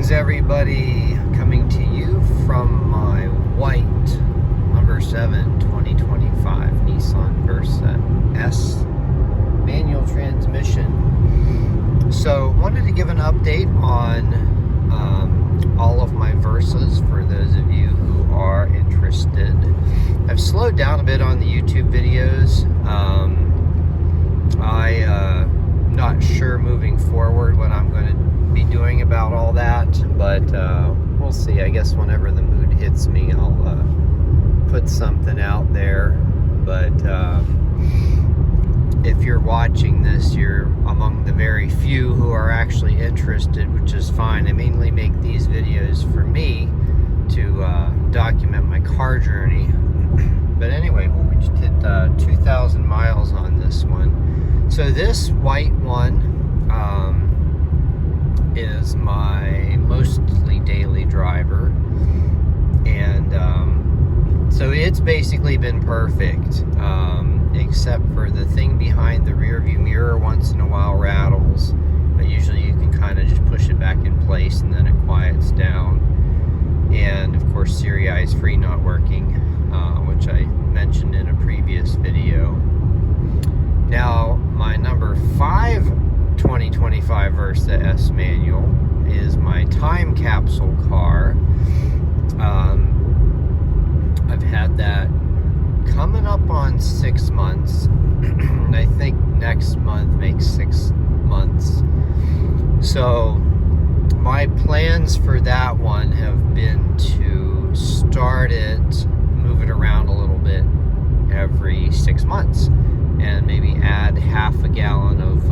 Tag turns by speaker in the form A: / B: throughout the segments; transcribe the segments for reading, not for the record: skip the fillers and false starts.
A: Greetings, everybody, coming to you from my white number 7 2025 Nissan Versa S manual transmission. So wanted to give an update on all of my Versas for those of you who are interested. I've slowed down a bit on the YouTube videos. I'm not sure moving forward what I'm going to be doing about all that, but we'll see. I guess whenever the mood hits me, I'll put something out there. But if you're watching this, you're among the very few who are actually interested, which is fine. I mainly make these videos for me to document my car journey. But anyway, we just hit 2,000 miles on this one. So this white one is my mostly daily driver, and so it's basically been perfect, except for the thing behind the rear view mirror once in a while rattles, but usually you can kind of just push it back in place and then it quiets down. And of course Siri is free not working, which I mentioned in a previous video. Now my number 5 2025 Versa S manual is my time capsule car. I've had that coming up on 6 months. I think next month makes 6 months. So my plans for that one have been to start it, move it around a little bit every 6 months, and maybe add half a gallon of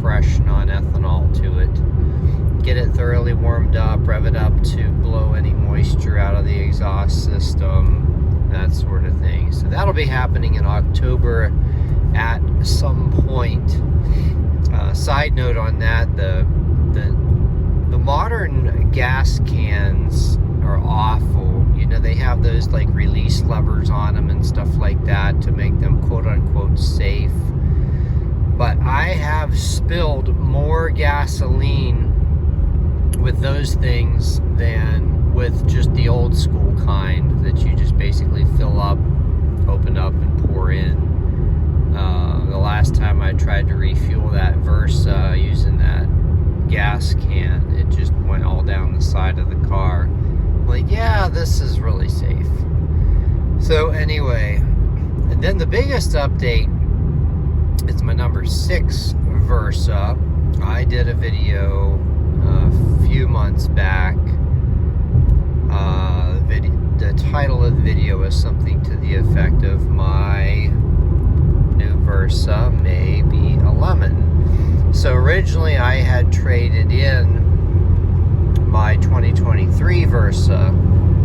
A: fresh non-ethanol to it. Get it thoroughly warmed up, rev it up to blow any moisture out of the exhaust system, that sort of thing. So that'll be happening in October at some point. Side note on that, the modern gas cans are awful. You know, they have those like release levers on them and stuff like that to make them quote unquote safe. But I have spilled more gasoline with those things than with just the old school kind that you just basically fill up, open up, and pour in. The last time I tried to refuel that Versa using that gas can, it just went all down the side of the car. I'm like, yeah, this is really safe. So anyway, and then the biggest update is my number 6 Versa. I did a video a few months back. The title of the video is something to the effect of "My New Versa May Be a Lemon." So originally I had traded in my 2023 Versa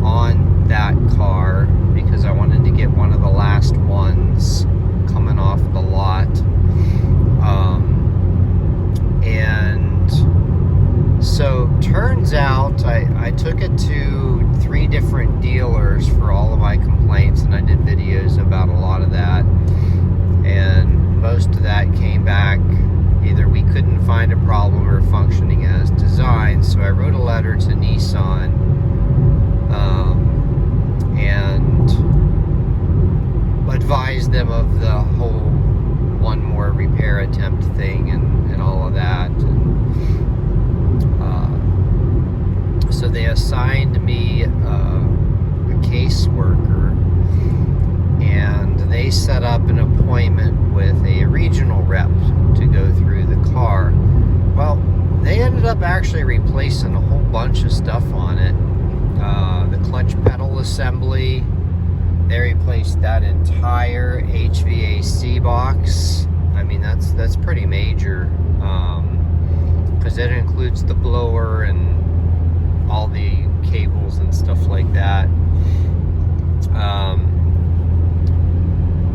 A: on that car because I wanted to get one of the last ones coming off the lot. And so turns out I took it to 3 different dealers for all of my complaints, and I did videos about a lot of that, and most of that came back either we couldn't find a problem or functioning as designed. So I wrote a letter to Nissan and advised them of the whole one more repair attempt thing and all of that. So they assigned me a caseworker, and they set up an appointment with a regional rep to go through the car. Well, they ended up actually replacing a whole bunch of stuff on it. The clutch pedal assembly, they replaced that entire HVAC box. I mean, that's pretty major, because it includes the blower and all the cables and stuff like that.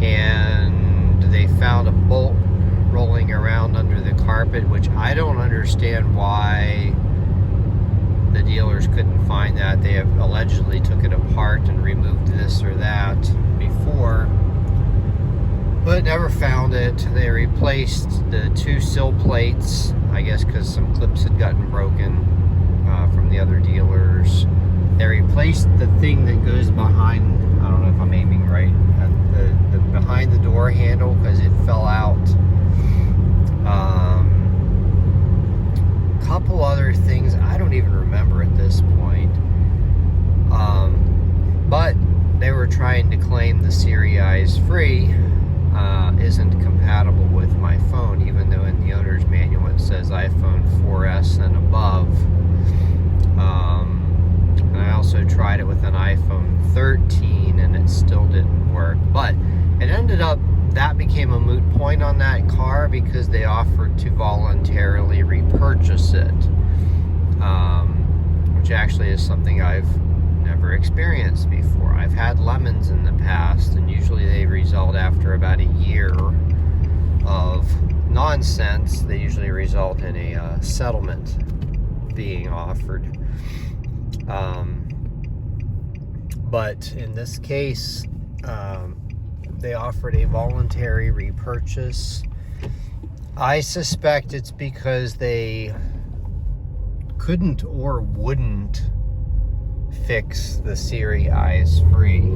A: And they found a bolt rolling around under the carpet, which I don't understand why the dealers couldn't find that. They have allegedly took it apart and removed this or that before, but never found it. They replaced the 2 sill plates, I guess because some clips had gotten broken, from the other dealers. They replaced the thing that goes behind, I don't know if I'm aiming right, the behind the door handle, because it fell out. Couple other things I don't even remember at this point. But they were trying to claim the Siri Eyes Free isn't compatible with my phone, even though in the owner's manual it says iPhone 4S and above. And I also tried it with an iPhone 13 and it still didn't work. But it ended up, that became a moot point on that car because they offered to voluntarily repurchase it, which actually is something I've never experienced before. I've had lemons in the past, and usually they result after about a year of nonsense. They usually result in a settlement being offered. But in this case, they offered a voluntary repurchase. I suspect it's because they couldn't or wouldn't fix the Siri Eyes Free.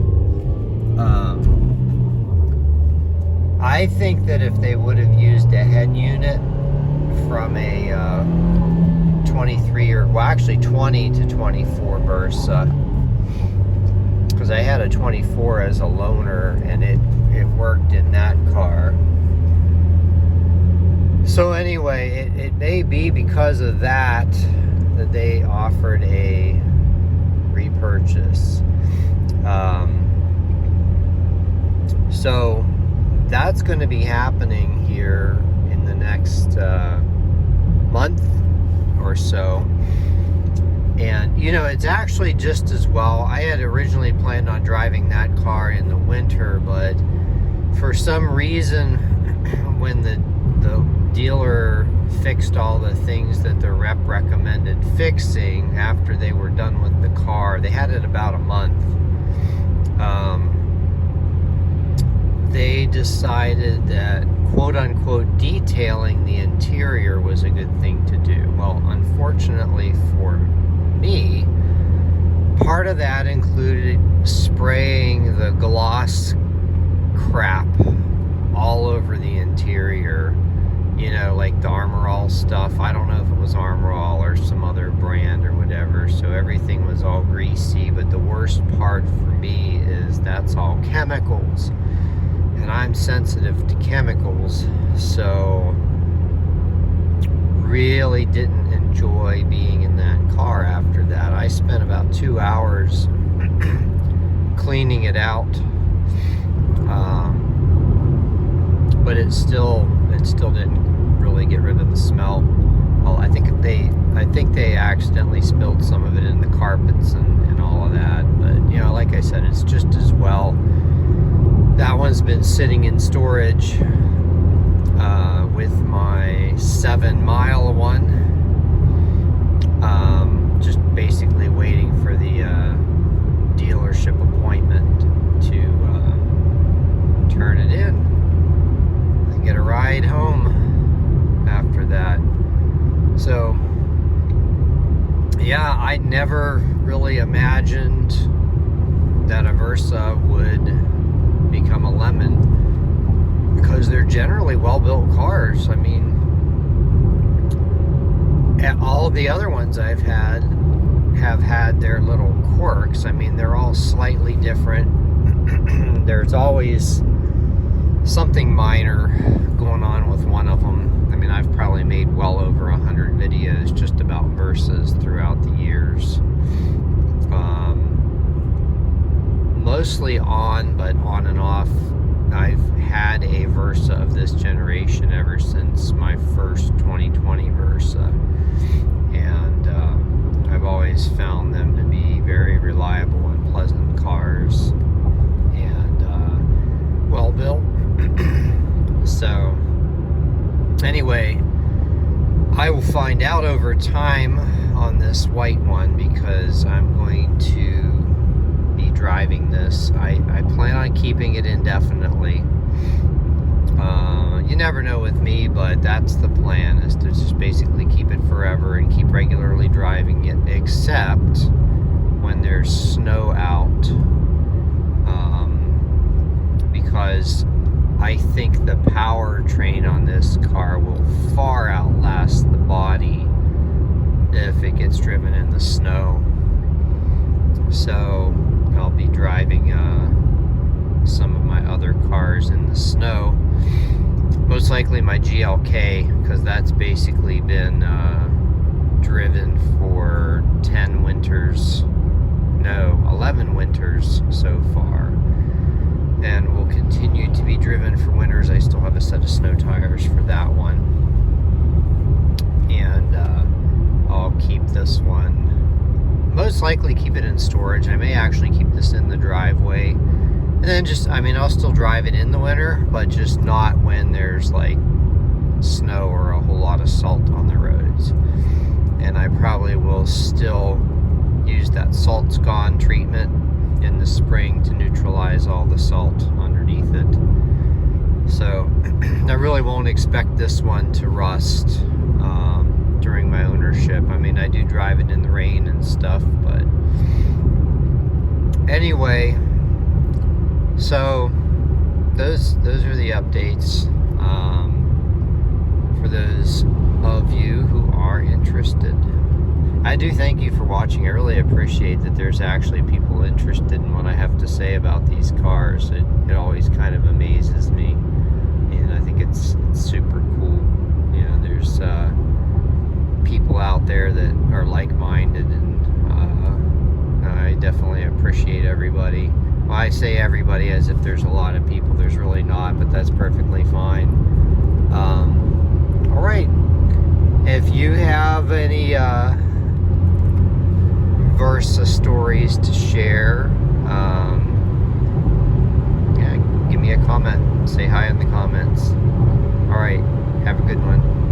A: I think that if they would have used a head unit from a 23 or, well, actually 20 to 24 Versa, because I had a 24 as a loaner and it worked in that car. So anyway, it may be because of that they offered a repurchase. So that's going to be happening here in the next month or so. And you know, it's actually just as well. I had originally planned on driving that car in the winter, but for some reason when the dealer fixed all the things that the rep recommended fixing after they were done with the car, they had it about a month, they decided that quote-unquote detailing the interior was a good thing to do. Well, unfortunately for me, part of that included spraying the gloss crap all over the interior, you know, like the Armor All stuff. I don't know if it was Armor All or some other brand or whatever, so everything was all greasy. But the worst part for me is that's all chemicals, and I'm sensitive to chemicals, so really didn't enjoy being in that car after that. I spent about 2 hours cleaning it out, but it still didn't really get rid of the smell. Well, I think they accidentally spilled some of it in the carpets and all of that. But you know, like I said, it's just as well. That one's been sitting in storage with my 7-mile one, just basically waiting for the dealership appointment to turn it in and get a ride home after that. So yeah, I never really imagined that a Versa would become a lemon, because they're generally well-built cars. I mean, all the other ones I've had have had their little quirks. I mean, they're all slightly different. There's always something minor going on with one of them. I mean, I've probably made well over 100 videos just about Versas throughout the years. Mostly on, but on and off. I've had a Versa of this generation ever since my first 2020 Versa, and I've always found them to be very reliable and pleasant cars, and well built. So anyway, I will find out over time on this white one, because I'm going to be driving this. I plan on keeping it indefinitely. You never know with me, but that's the plan, is to just basically keep it forever and keep regularly driving it, gets driven in the snow. So I'll be driving some of my other cars in the snow. Most likely my GLK, because that's basically been driven for 10 winters, no, 11 winters so far, and will continue to be driven for winters. I still have a set of snow tires for that one, and I'll keep this one, most likely keep it in storage. I may actually keep this in the driveway, and then just, I mean, I'll still drive it in the winter, but just not when there's like snow or a whole lot of salt on the roads. And I probably will still use that salt's gone treatment in the spring to neutralize all the salt underneath it. So I really won't expect this one to rust during my ownership. I mean, I do drive it in the rain and stuff, but anyway, so those are the updates for those of you who are interested. I do thank you for watching. I really appreciate that there's actually people interested in what I have to say about these cars. It always kind of amazes me, and I think it's super cool. You know, there's people out there that are like-minded, and I definitely appreciate everybody. Well, I say everybody as if there's a lot of people. There's really not, but that's perfectly fine. All right. If you have any Versa stories to share, yeah, give me a comment. Say hi